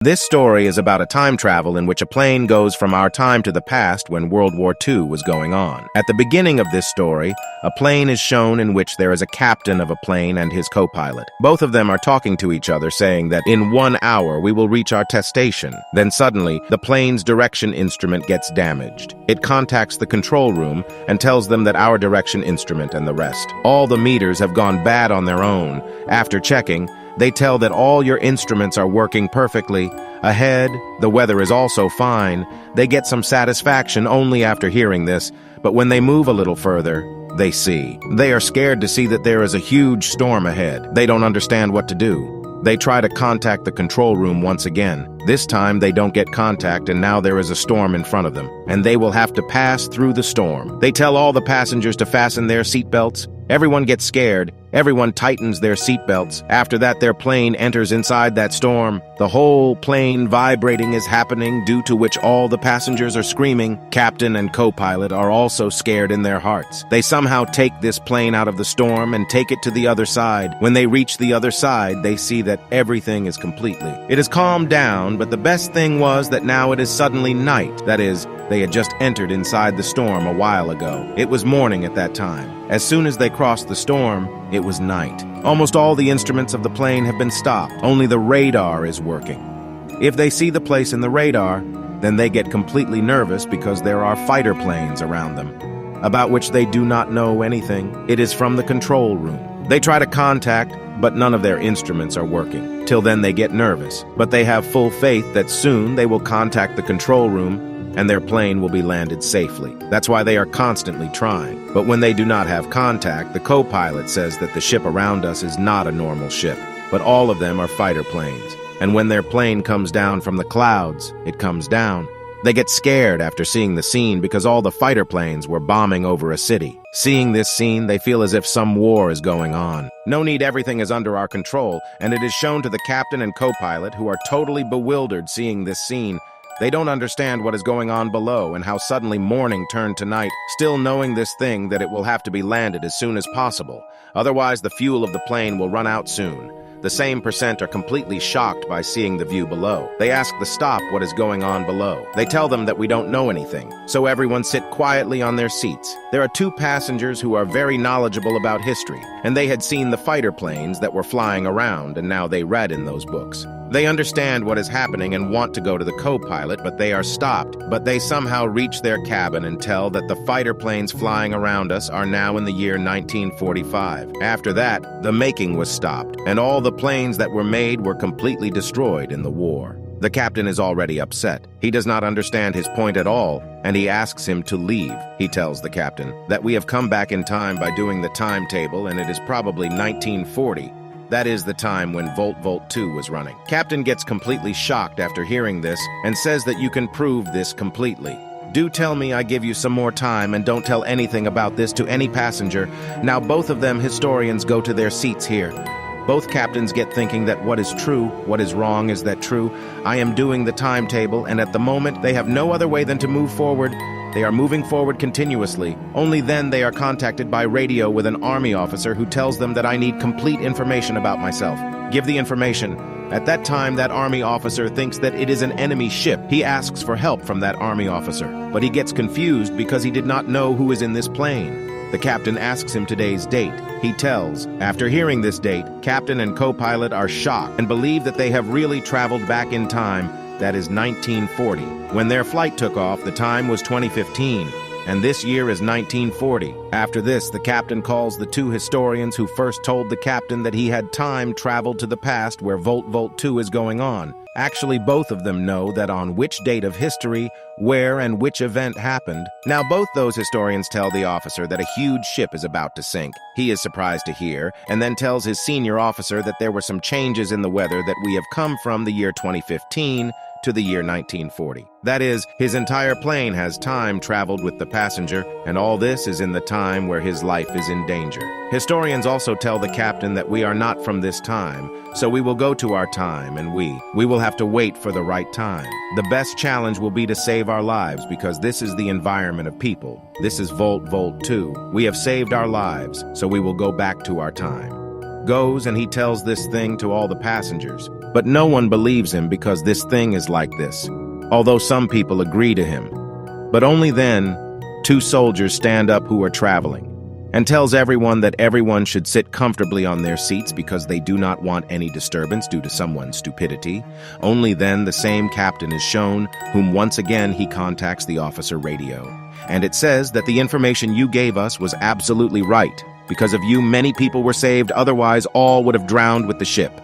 This story is about a time travel in which a plane goes from our time to the past when World War II was going on. At the beginning of this story, a plane is shown in which there is a captain of a plane and his co-pilot. Both of them are talking to each other, saying that in 1 hour we will reach our test station. Then suddenly, the plane's direction instrument gets damaged. It contacts the control room and tells them that our direction instrument and the rest. All the meters have gone bad on their own. After checking, they tell that all your instruments are working perfectly. Ahead, the weather is also fine. They get some satisfaction only after hearing this, but when they move a little further, they see. They are scared to see that there is a huge storm ahead. They don't understand what to do. They try to contact the control room once again. This time they don't get contact, and now there is a storm in front of them, and they will have to pass through the storm. They tell all the passengers to fasten their seatbelts. Everyone gets scared. Everyone tightens their seatbelts. After that, their plane enters inside that storm. The whole plane vibrating is happening, due to which all the passengers are screaming. Captain and co-pilot are also scared in their hearts. They somehow take this plane out of the storm and take it to the other side. When they reach the other side, they see that everything is completely. It has calmed down, but the best thing was that now it is suddenly night. That is, they had just entered inside the storm a while ago. It was morning at that time. As soon as they crossed the storm, it was night. Almost all the instruments of the plane have been stopped. Only the radar is working. If they see the place in the radar, then they get completely nervous because there are fighter planes around them, about which they do not know anything. It is from the control room. They try to contact, but none of their instruments are working. Till then they get nervous, but they have full faith that soon they will contact the control room and their plane will be landed safely. That's why they are constantly trying. But when they do not have contact, the co-pilot says that the ship around us is not a normal ship, but all of them are fighter planes. And when their plane comes down from the clouds, it comes down. They get scared after seeing the scene because all the fighter planes were bombing over a city. Seeing this scene, they feel as if some war is going on. No need, everything is under our control, and it is shown to the captain and co-pilot, who are totally bewildered seeing this scene. They don't understand what is going on below and how suddenly morning turned to night, still knowing this thing that it will have to be landed as soon as possible. Otherwise, the fuel of the plane will run out soon. The same percent are completely shocked by seeing the view below. They ask the stop what is going on below. They tell them that we don't know anything, so everyone sit quietly on their seats. There are 2 passengers who are very knowledgeable about history, and they had seen the fighter planes that were flying around, and now they read in those books. They understand what is happening and want to go to the co-pilot, but they are stopped. But they somehow reach their cabin and tell that the fighter planes flying around us are now in the year 1945. After that, the making was stopped, and all the planes that were made were completely destroyed in the war. The captain is already upset. He does not understand his point at all, and he asks him to leave. He tells the captain that we have come back in time by doing the timetable, and it is probably 1940. That is the time when Volt 2 was running. Captain gets completely shocked after hearing this and says that you can prove this completely. Do tell me I give you some more time, and don't tell anything about this to any passenger. Now both of them historians go to their seats here. Both captains get thinking that what is true, what is wrong, is that true? I am doing the timetable, and at the moment they have no other way than to move forward. They are moving forward continuously. Only then they are contacted by radio with an army officer who tells them that I need complete information about myself. Give the information. At that time, that army officer thinks that it is an enemy ship. He asks for help from that army officer, but he gets confused because he did not know who is in this plane. The captain asks him today's date. He tells. After hearing this date, captain and co-pilot are shocked and believe that they have really traveled back in time. That is 1940. When their flight took off, the time was 2015, and this year is 1940. After this, the captain calls the 2 historians who first told the captain that he had time traveled to the past where Volt 2 is going on. Actually, both of them know that on which date of history, where and which event happened. Now both those historians tell the officer that a huge ship is about to sink. He is surprised to hear, and then tells his senior officer that there were some changes in the weather, that we have come from the year 2015 to the year 1940. That is, his entire plane has time traveled with the passenger, and all this is in the time where his life is in danger. Historians also tell the captain that we are not from this time, so we will go to our time, and we will have to wait for the right time. The best challenge will be to save our lives, because this is the environment of people. This is Volt 2. We have saved our lives, so we will go back to our time. Goes and he tells this thing to all the passengers. But no one believes him because this thing is like this, although some people agree to him. But only then, two soldiers stand up who are traveling and tells everyone that everyone should sit comfortably on their seats because they do not want any disturbance due to someone's stupidity. Only then the same captain is shown, whom once again he contacts the officer radio. And it says that the information you gave us was absolutely right. Because of you, many people were saved, otherwise all would have drowned with the ship.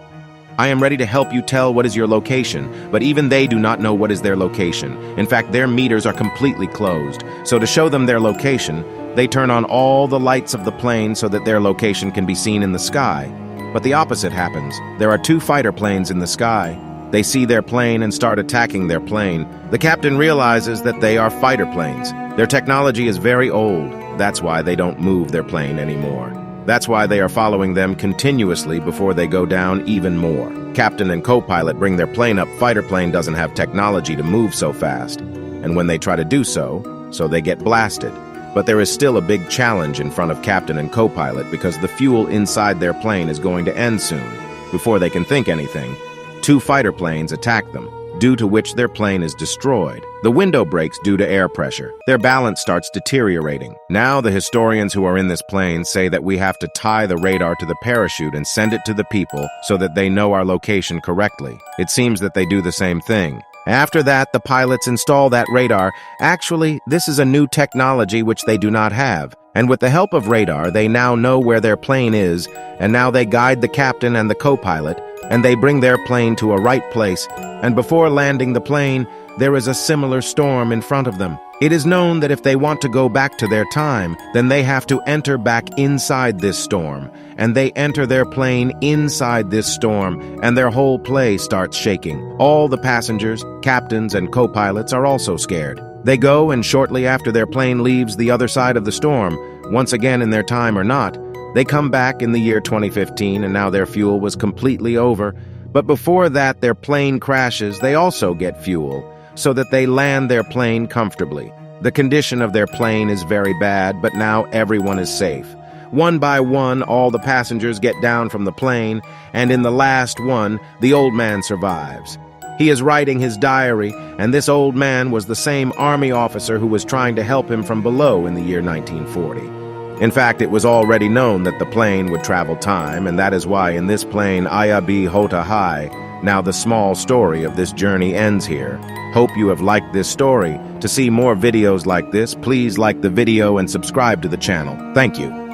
I am ready to help you tell what is your location, but even they do not know what is their location. In fact, their meters are completely closed. So to show them their location, they turn on all the lights of the plane so that their location can be seen in the sky. But the opposite happens. There are two fighter planes in the sky. They see their plane and start attacking their plane. The captain realizes that they are fighter planes. Their technology is very old. That's why they don't move their plane anymore. That's why they are following them continuously before they go down even more. Captain and co-pilot bring their plane up. Fighter plane doesn't have technology to move so fast. And when they try to do so they get blasted. But there is still a big challenge in front of captain and co-pilot because the fuel inside their plane is going to end soon. Before they can think anything, two fighter planes attack them, due to which their plane is destroyed. The window breaks due to air pressure. Their balance starts deteriorating. Now the historians who are in this plane say that we have to tie the radar to the parachute and send it to the people so that they know our location correctly. It seems that they do the same thing. After that, the pilots install that radar. Actually, this is a new technology which they do not have. And with the help of radar, they now know where their plane is, and now they guide the captain and the co-pilot, and they bring their plane to a right place, and before landing the plane, there is a similar storm in front of them. It is known that if they want to go back to their time, then they have to enter back inside this storm, and they enter their plane inside this storm, and their whole plane starts shaking. All the passengers, captains, and co-pilots are also scared. They go, and shortly after their plane leaves the other side of the storm, once again in their time or not, they come back in the year 2015, and now their fuel was completely over. But before that, their plane crashes. They also get fuel, so that they land their plane comfortably. The condition of their plane is very bad, but now everyone is safe. One by one, all the passengers get down from the plane, and in the last one, the old man survives. He is writing his diary, and this old man was the same army officer who was trying to help him from below in the year 1940. In fact, it was already known that the plane would travel time, and that is why in this plane, Ayabi Hota Hai. Now the small story of this journey ends here. Hope you have liked this story. To see more videos like this, please like the video and subscribe to the channel. Thank you.